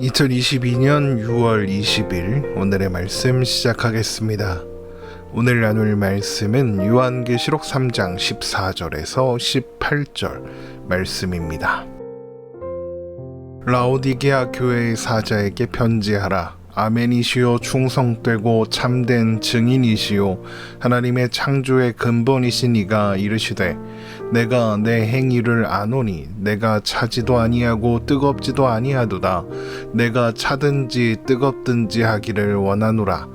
2022년 6월 20일 오늘의 말씀 시작하겠습니다. 오늘 나눌 말씀은 요한계시록 3장 14절에서 18절 말씀입니다. 라오디게아 교회의 사자에게 편지하라. 아멘이시요 충성되고 참된 증인이시요 하나님의 창조의 근본이신 이가 이르시되 내가 내 행위를 아노니 내가 차지도 아니하고 뜨겁지도 아니하도다. 내가 차든지 뜨겁든지 하기를 원하노라.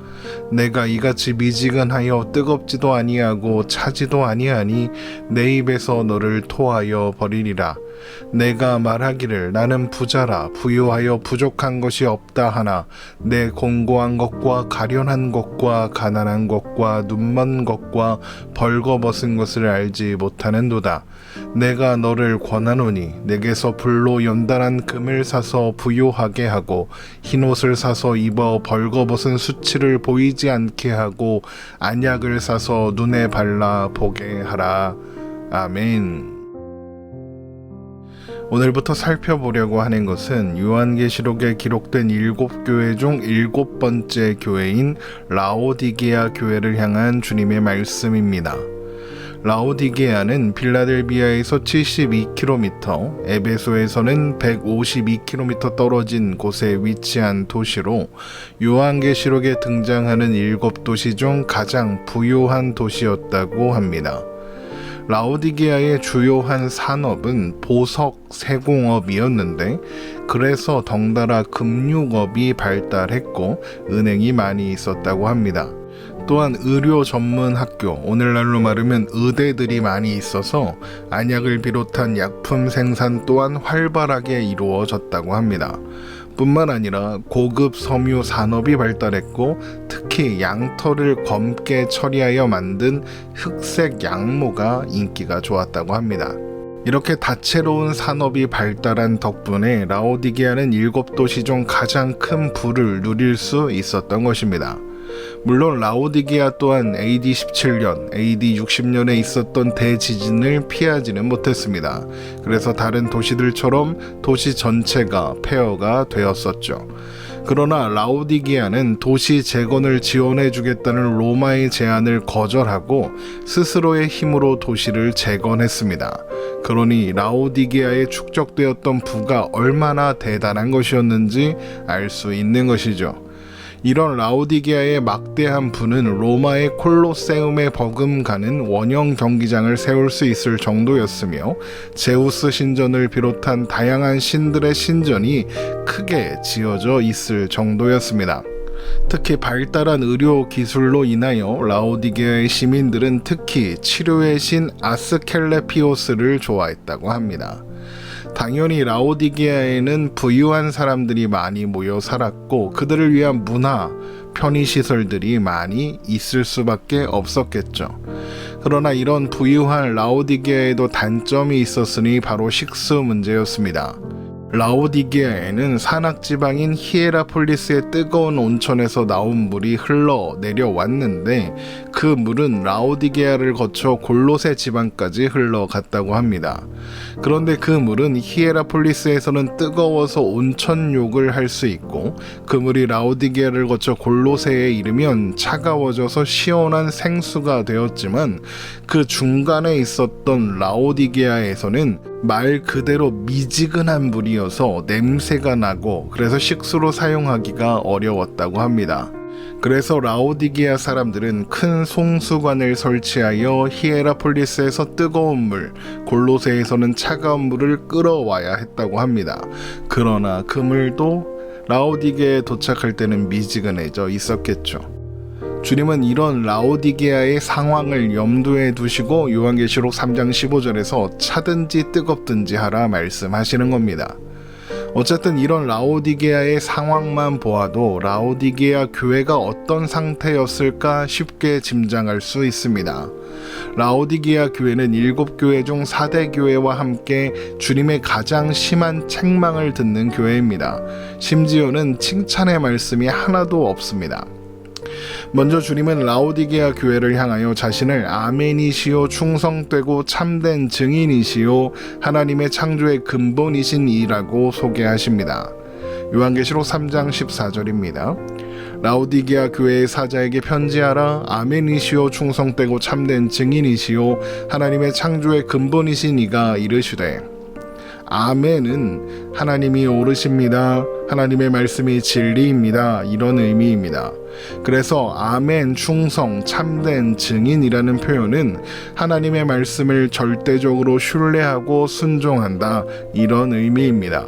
내가 이같이 미지근하여 뜨겁지도 아니하고 차지도 아니하니 내 입에서 너를 토하여 버리리라. 내가 말하기를 나는 부자라 부유하여 부족한 것이 없다 하나 내 공고한 것과 가련한 것과 가난한 것과 눈먼 것과 벌거벗은 것을 알지 못하는도다. 내가 너를 권하노니 내게서 불로 연단한 금을 사서 부요하게 하고 흰옷을 사서 입어 벌거벗은 수치를 보이지 않게 하고 안약을 사서 눈에 발라 보게 하라. 아멘. 오늘부터 살펴보려고 하는 것은 요한계시록에 기록된 7교회 중 7번째 교회인 라오디게아 교회를 향한 주님의 말씀입니다. 라오디게아는 필라델비아에서 72km, 에베소에서는 152km 떨어진 곳에 위치한 도시로 요한계시록에 등장하는 7도시 중 가장 부유한 도시였다고 합니다. 라오디게아의 주요한 산업은 보석 세공업이었는데 그래서 덩달아 금융업이 발달했고 은행이 많이 있었다고 합니다. 또한 의료 전문 학교, 오늘날로 말하면 의대들이 많이 있어서 안약을 비롯한 약품 생산 또한 활발하게 이루어졌다고 합니다. 뿐만 아니라 고급 섬유 산업이 발달했고 특히 양털을 검게 처리하여 만든 흑색 양모가 인기가 좋았다고 합니다. 이렇게 다채로운 산업이 발달한 덕분에 라오디게아는 7도시 중 가장 큰 부를 누릴 수 있었던 것입니다. 물론 라오디게아 또한 AD 17년, AD 60년에 있었던 대지진을 피하지는 못했습니다. 그래서 다른 도시들처럼 도시 전체가 폐허가 되었었죠. 그러나 라오디게아는 도시 재건을 지원해주겠다는 로마의 제안을 거절하고 스스로의 힘으로 도시를 재건했습니다. 그러니 라오디게아에 축적되었던 부가 얼마나 대단한 것이었는지 알 수 있는 것이죠. 이런 라오디게아의 막대한 부는 로마의 콜로세움에 버금가는 원형 경기장을 세울 수 있을 정도였으며 제우스 신전을 비롯한 다양한 신들의 신전이 크게 지어져 있을 정도였습니다. 특히 발달한 의료 기술로 인하여 라오디게아의 시민들은 특히 치료의 신 아스켈레피오스를 좋아했다고 합니다. 당연히 라오디게아에는 부유한 사람들이 많이 모여 살았고 그들을 위한 문화, 편의시설들이 많이 있을 수밖에 없었겠죠. 그러나 이런 부유한 라오디게아에도 단점이 있었으니 바로 식수 문제였습니다. 라오디게아에는 산악지방인 히에라폴리스의 뜨거운 온천에서 나온 물이 흘러 내려왔는데 그 물은 라오디게아를 거쳐 골로새 지방까지 흘러갔다고 합니다. 그런데 그 물은 히에라폴리스에서는 뜨거워서 온천욕을 할 수 있고 그 물이 라오디게아를 거쳐 골로새에 이르면 차가워져서 시원한 생수가 되었지만 그 중간에 있었던 라오디게아에서는 말 그대로 미지근한 물이어서 냄새가 나고 그래서 식수로 사용하기가 어려웠다고 합니다. 그래서 라오디게아 사람들은 큰 송수관을 설치하여 히에라폴리스에서 뜨거운 물, 골로새에서는 차가운 물을 끌어와야 했다고 합니다. 그러나 그 물도 라오디게아에 도착할 때는 미지근해져 있었겠죠. 주님은 이런 라오디게아의 상황을 염두에 두시고 요한계시록 3장 15절에서 차든지 뜨겁든지 하라 말씀하시는 겁니다. 어쨌든 이런 라오디게아의 상황만 보아도 라오디게아 교회가 어떤 상태였을까 쉽게 짐작할 수 있습니다. 라오디게아 교회는 7교회 중 4대 교회와 함께 주님의 가장 심한 책망을 듣는 교회입니다. 심지어는 칭찬의 말씀이 하나도 없습니다. 먼저 주님은 라오디게아 교회를 향하여 자신을 아멘이시요 충성되고 참된 증인이시요 하나님의 창조의 근본이신 이라고 소개하십니다. 요한계시록 3장 14절입니다. 라오디게아 교회의 사자에게 편지하라. 아멘이시오 충성되고 참된 증인이시오 하나님의 창조의 근본이신 이가 이르시되. 아멘은 하나님이 옳으십니다. 하나님의 말씀이 진리입니다. 이런 의미입니다. 그래서 아멘, 충성, 참된 증인이라는 표현은 하나님의 말씀을 절대적으로 신뢰하고 순종한다. 이런 의미입니다.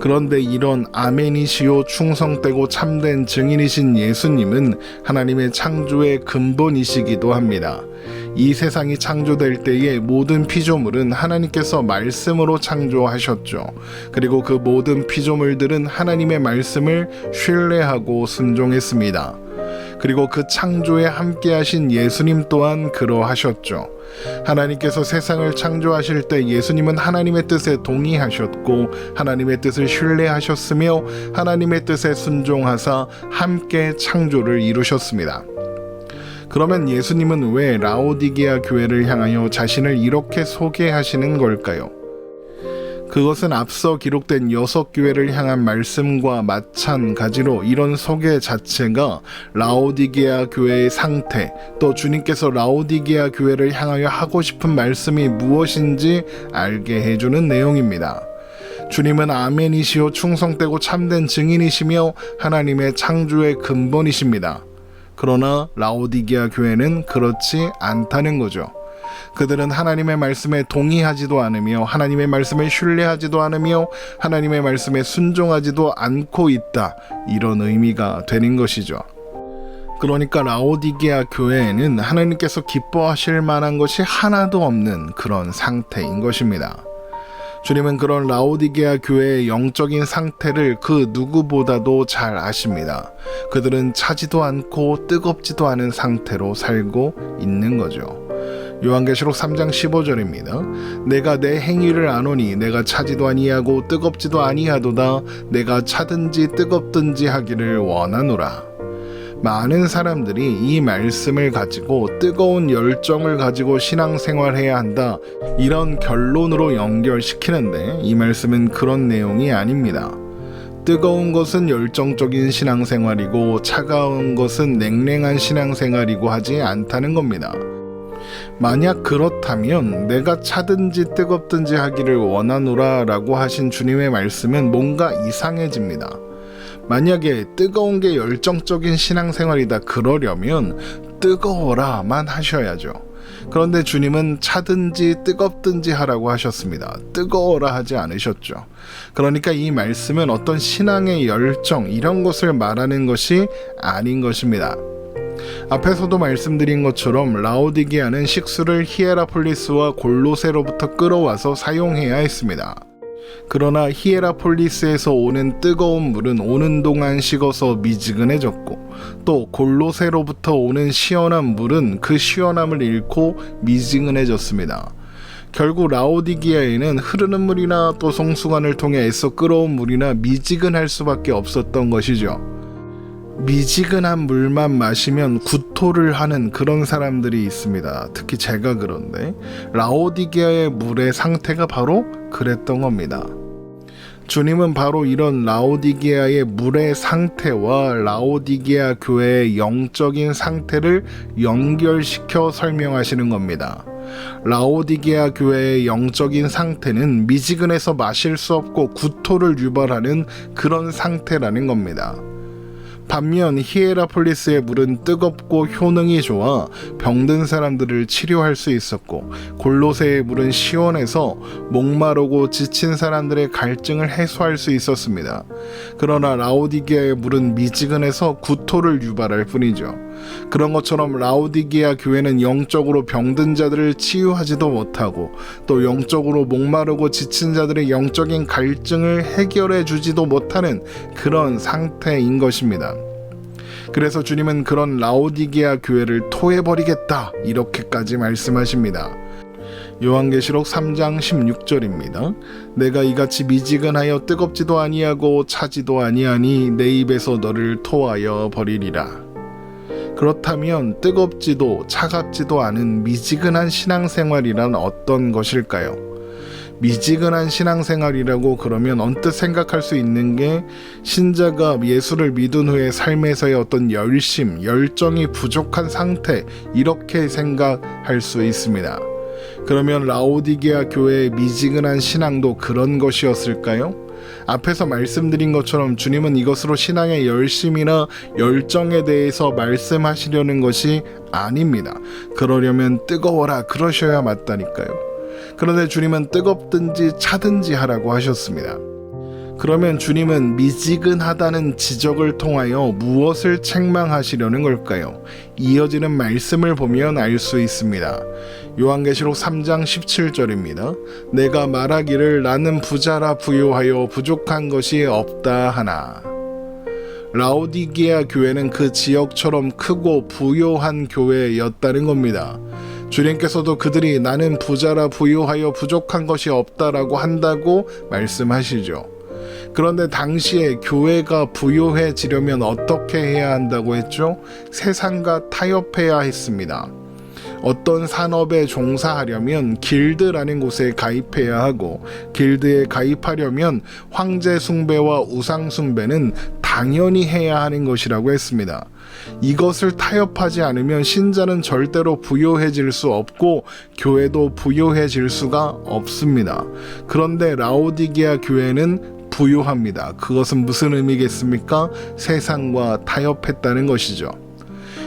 그런데 이런 아멘이시오 충성되고 참된 증인이신 예수님은 하나님의 창조의 근본이시기도 합니다. 이 세상이 창조될 때의 모든 피조물은 하나님께서 말씀으로 창조하셨죠. 그리고 그 모든 피조물들은 하나님의 말씀을 신뢰하고 순종했습니다. 그리고 그 창조에 함께하신 예수님 또한 그러하셨죠. 하나님께서 세상을 창조하실 때 예수님은 하나님의 뜻에 동의하셨고 하나님의 뜻을 신뢰하셨으며 하나님의 뜻에 순종하사 함께 창조를 이루셨습니다. 그러면 예수님은 왜 라오디게아 교회를 향하여 자신을 이렇게 소개하시는 걸까요? 그것은 앞서 기록된 6교회를 향한 말씀과 마찬가지로 이런 소개 자체가 라오디게아 교회의 상태, 또 주님께서 라오디게아 교회를 향하여 하고 싶은 말씀이 무엇인지 알게 해주는 내용입니다. 주님은 아멘이시오 충성되고 참된 증인이시며 하나님의 창조의 근본이십니다. 그러나 라오디게아 교회는 그렇지 않다는 거죠. 그들은 하나님의 말씀에 동의하지도 않으며 하나님의 말씀에 신뢰하지도 않으며 하나님의 말씀에 순종하지도 않고 있다. 이런 의미가 되는 것이죠. 그러니까 라오디게아 교회에는 하나님께서 기뻐하실 만한 것이 하나도 없는 그런 상태인 것입니다. 주님은 그런 라오디게아 교회의 영적인 상태를 그 누구보다도 잘 아십니다. 그들은 차지도 않고 뜨겁지도 않은 상태로 살고 있는 거죠. 요한계시록 3장 15절입니다. 내가 내 행위를 아노니 내가 차지도 아니하고 뜨겁지도 아니하도다. 내가 차든지 뜨겁든지 하기를 원하노라. 많은 사람들이 이 말씀을 가지고 뜨거운 열정을 가지고 신앙생활해야 한다. 이런 결론으로 연결시키는데 이 말씀은 그런 내용이 아닙니다. 뜨거운 것은 열정적인 신앙생활이고 차가운 것은 냉랭한 신앙생활이고 하지 않다는 겁니다. 만약 그렇다면 내가 차든지 뜨겁든지 하기를 원하노라 라고 하신 주님의 말씀은 뭔가 이상해집니다. 만약에 뜨거운 게 열정적인 신앙생활이다 그러려면 뜨거워라만 하셔야죠. 그런데 주님은 차든지 뜨겁든지 하라고 하셨습니다. 뜨거워라 하지 않으셨죠. 그러니까 이 말씀은 어떤 신앙의 열정 이런 것을 말하는 것이 아닌 것입니다. 앞에서도 말씀드린 것처럼 라오디게아는 식수를 히에라폴리스와 골로새로부터 끌어와서 사용해야 했습니다. 그러나 히에라폴리스에서 오는 뜨거운 물은 오는 동안 식어서 미지근해졌고 또 골로새로부터 오는 시원한 물은 그 시원함을 잃고 미지근해졌습니다. 결국 라오디게아에는 흐르는 물이나 또 송수관을 통해 애써 끌어온 물이나 미지근할 수밖에 없었던 것이죠. 미지근한 물만 마시면 구토를 하는 그런 사람들이 있습니다. 특히 제가 그런데 라오디게아의 물의 상태가 바로 그랬던 겁니다. 주님은 바로 이런 라오디게아의 물의 상태와 라오디게아 교회의 영적인 상태를 연결시켜 설명하시는 겁니다. 라오디게아 교회의 영적인 상태는 미지근해서 마실 수 없고 구토를 유발하는 그런 상태라는 겁니다. 반면 히에라폴리스의 물은 뜨겁고 효능이 좋아 병든 사람들을 치료할 수 있었고 골로새의 물은 시원해서 목마르고 지친 사람들의 갈증을 해소할 수 있었습니다. 그러나 라오디게아의 물은 미지근해서 구토를 유발할 뿐이죠. 그런 것처럼 라오디게아 교회는 영적으로 병든 자들을 치유하지도 못하고 또 영적으로 목마르고 지친 자들의 영적인 갈증을 해결해 주지도 못하는 그런 상태인 것입니다. 그래서 주님은 그런 라오디게아 교회를 토해버리겠다 이렇게까지 말씀하십니다. 요한계시록 3장 16절입니다. 내가 이같이 미지근하여 뜨겁지도 아니하고 차지도 아니하니 내 입에서 너를 토하여 버리리라. 그렇다면 뜨겁지도 차갑지도 않은 미지근한 신앙생활이란 어떤 것일까요? 미지근한 신앙생활이라고 그러면 언뜻 생각할 수 있는 게 신자가 예수를 믿은 후에 삶에서의 어떤 열심, 열정이 부족한 상태, 이렇게 생각할 수 있습니다. 그러면 라오디게아 교회의 미지근한 신앙도 그런 것이었을까요? 앞에서 말씀드린 것처럼 주님은 이것으로 신앙의 열심이나 열정에 대해서 말씀하시려는 것이 아닙니다. 그러려면 뜨거워라 그러셔야 맞다니까요. 그런데 주님은 뜨겁든지 차든지 하라고 하셨습니다. 그러면 주님은 미지근하다는 지적을 통하여 무엇을 책망하시려는 걸까요? 이어지는 말씀을 보면 알 수 있습니다. 요한계시록 3장 17절입니다. 내가 말하기를 나는 부자라 부요하여 부족한 것이 없다 하나. 라오디게아 교회는 그 지역처럼 크고 부요한 교회였다는 겁니다. 주님께서도 그들이 나는 부자라 부요하여 부족한 것이 없다라고 한다고 말씀하시죠. 그런데 당시에 교회가 부요해지려면 어떻게 해야 한다고 했죠? 세상과 타협해야 했습니다. 어떤 산업에 종사하려면 길드라는 곳에 가입해야 하고, 길드에 가입하려면 황제 숭배와 우상 숭배는 당연히 해야 하는 것이라고 했습니다. 이것을 타협하지 않으면 신자는 절대로 부요해질 수 없고 교회도 부요해질 수가 없습니다. 그런데 라오디게아 교회는 부요합니다. 그것은 무슨 의미겠습니까? 세상과 타협했다는 것이죠.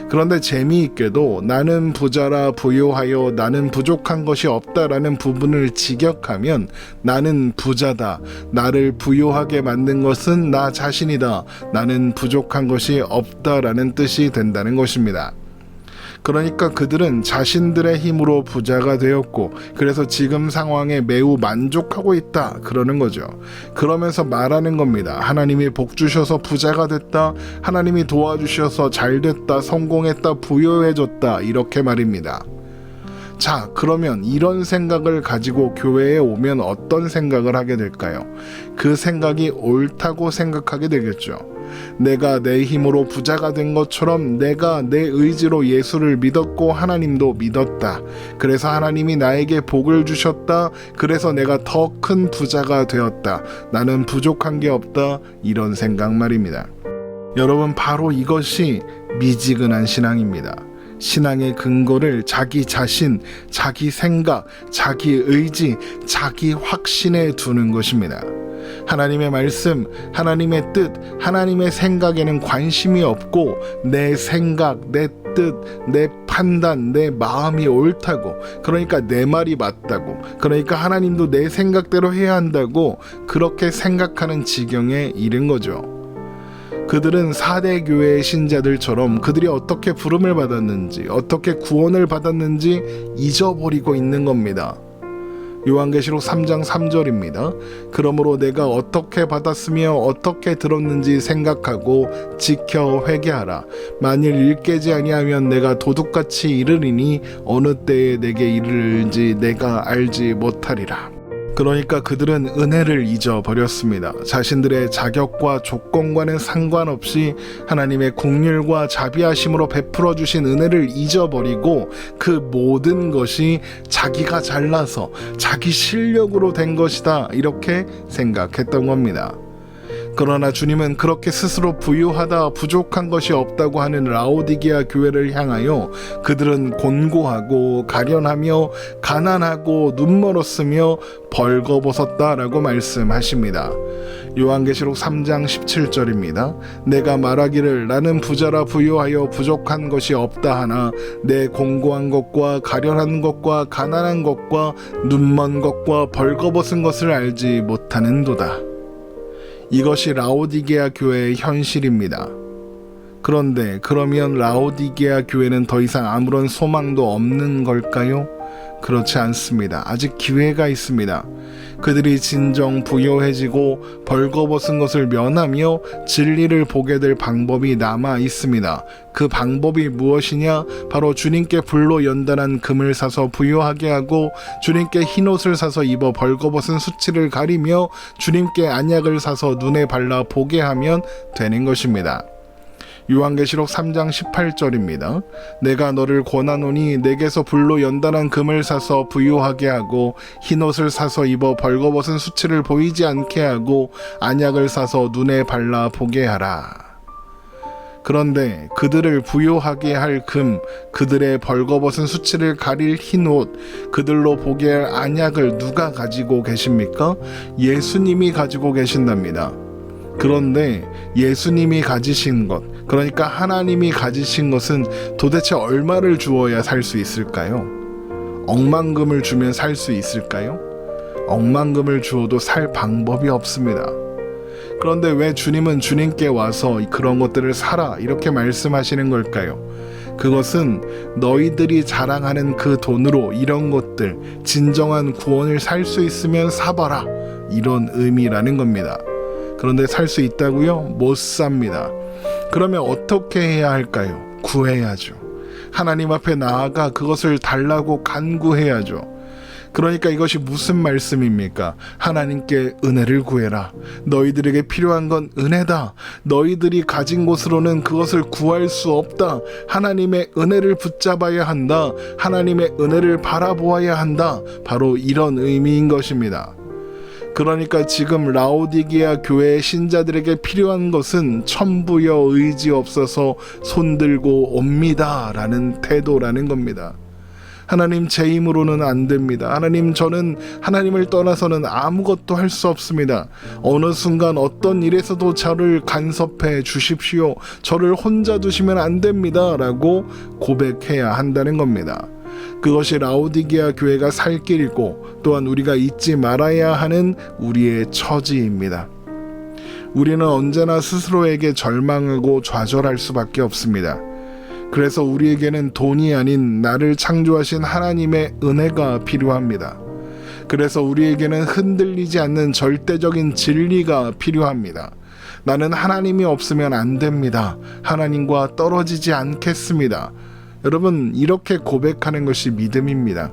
그런데 재미있게도 나는 부자라 부요하여 나는 부족한 것이 없다라는 부분을 직역하면 나는 부자다. 나를 부요하게 만든 것은 나 자신이다. 나는 부족한 것이 없다라는 뜻이 된다는 것입니다. 그러니까 그들은 자신들의 힘으로 부자가 되었고 그래서 지금 상황에 매우 만족하고 있다 그러는 거죠. 그러면서 말하는 겁니다. 하나님이 복 주셔서 부자가 됐다. 하나님이 도와주셔서 잘 됐다. 성공했다. 부유해졌다. 이렇게 말입니다. 자, 그러면 이런 생각을 가지고 교회에 오면 어떤 생각을 하게 될까요? 그 생각이 옳다고 생각하게 되겠죠. 내가 내 힘으로 부자가 된 것처럼 내가 내 의지로 예수를 믿었고 하나님도 믿었다. 그래서 하나님이 나에게 복을 주셨다. 그래서 내가 더 큰 부자가 되었다. 나는 부족한 게 없다. 이런 생각 말입니다. 여러분, 바로 이것이 미지근한 신앙입니다. 신앙의 근거를 자기 자신, 자기 생각, 자기 의지, 자기 확신에 두는 것입니다. 하나님의 말씀, 하나님의 뜻, 하나님의 생각에는 관심이 없고 내 생각, 내 뜻, 내 판단, 내 마음이 옳다고, 그러니까 내 말이 맞다고, 그러니까 하나님도 내 생각대로 해야 한다고 그렇게 생각하는 지경에 이른 거죠. 그들은 4대 교회의 신자들처럼 그들이 어떻게 부름을 받았는지, 어떻게 구원을 받았는지 잊어버리고 있는 겁니다. 요한계시록 3장 3절입니다. 그러므로 내가 어떻게 받았으며 어떻게 들었는지 생각하고 지켜 회개하라. 만일 일깨지 아니하면 내가 도둑같이 이르리니 어느 때에 내게 이르는지 내가 알지 못하리라. 그러니까 그들은 은혜를 잊어버렸습니다. 자신들의 자격과 조건과는 상관없이 하나님의 긍휼과 자비하심으로 베풀어 주신 은혜를 잊어버리고 그 모든 것이 자기가 잘나서 자기 실력으로 된 것이다, 이렇게 생각했던 겁니다. 그러나 주님은 그렇게 스스로 부유하다, 부족한 것이 없다고 하는 라오디게아 교회를 향하여 그들은 곤고하고 가련하며 가난하고 눈멀었으며 벌거벗었다라고 말씀하십니다. 요한계시록 3장 17절입니다. 내가 말하기를 나는 부자라 부유하여 부족한 것이 없다 하나 내 곤고한 것과 가련한 것과 가난한 것과 눈먼 것과 벌거벗은 것을 알지 못하는도다. 이것이 라오디게아 교회의 현실입니다. 그런데 그러면 라오디게아 교회는 더 이상 아무런 소망도 없는 걸까요? 그렇지 않습니다. 아직 기회가 있습니다. 그들이 진정 부요해지고 벌거벗은 것을 면하며 진리를 보게 될 방법이 남아 있습니다. 그 방법이 무엇이냐? 바로 주님께 불로 연단한 금을 사서 부요하게 하고 주님께 흰옷을 사서 입어 벌거벗은 수치를 가리며 주님께 안약을 사서 눈에 발라 보게 하면 되는 것입니다. 요한계시록 3장 18절입니다. 내가 너를 권하노니 내게서 불로 연단한 금을 사서 부유하게 하고 흰옷을 사서 입어 벌거벗은 수치를 보이지 않게 하고 안약을 사서 눈에 발라 보게 하라. 그런데 그들을 부유하게 할 금, 그들의 벌거벗은 수치를 가릴 흰옷, 그들로 보게 할 안약을 누가 가지고 계십니까? 예수님이 가지고 계신답니다. 그런데 예수님이 가지신 것, 그러니까 하나님이 가지신 것은 도대체 얼마를 주어야 살 수 있을까요? 억만금을 주면 살 수 있을까요? 억만금을 주어도 살 방법이 없습니다. 그런데 왜 주님은 주님께 와서 그런 것들을 사라 이렇게 말씀하시는 걸까요? 그것은 너희들이 자랑하는 그 돈으로 이런 것들, 진정한 구원을 살 수 있으면 사봐라, 이런 의미라는 겁니다. 그런데 살 수 있다고요? 못 삽니다. 그러면 어떻게 해야 할까요? 구해야죠. 하나님 앞에 나아가 그것을 달라고 간구해야죠. 그러니까 이것이 무슨 말씀입니까? 하나님께 은혜를 구해라. 너희들에게 필요한 건 은혜다. 너희들이 가진 것으로는 그것을 구할 수 없다. 하나님의 은혜를 붙잡아야 한다. 하나님의 은혜를 바라보아야 한다. 바로 이런 의미인 것입니다. 그러니까 지금 라오디게아 교회의 신자들에게 필요한 것은 천부여 의지 없어서 손들고 옵니다 라는 태도라는 겁니다. 하나님, 제 힘으로는 안 됩니다. 하나님, 저는 하나님을 떠나서는 아무것도 할 수 없습니다. 어느 순간 어떤 일에서도 저를 간섭해 주십시오. 저를 혼자 두시면 안 됩니다 라고 고백해야 한다는 겁니다. 그것이 라오디게아 교회가 살 길이고 또한 우리가 잊지 말아야 하는 우리의 처지입니다. 우리는 언제나 스스로에게 절망하고 좌절할 수밖에 없습니다. 그래서 우리에게는 돈이 아닌 나를 창조하신 하나님의 은혜가 필요합니다. 그래서 우리에게는 흔들리지 않는 절대적인 진리가 필요합니다. 나는 하나님이 없으면 안 됩니다. 하나님과 떨어지지 않겠습니다. 여러분, 이렇게 고백하는 것이 믿음입니다.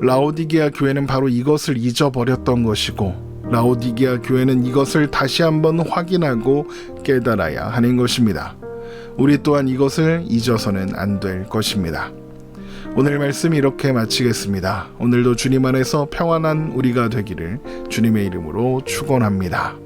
라오디게아 교회는 바로 이것을 잊어버렸던 것이고, 라오디게아 교회는 이것을 다시 한번 확인하고 깨달아야 하는 것입니다. 우리 또한 이것을 잊어서는 안 될 것입니다. 오늘 말씀 이렇게 마치겠습니다. 오늘도 주님 안에서 평안한 우리가 되기를 주님의 이름으로 축원합니다.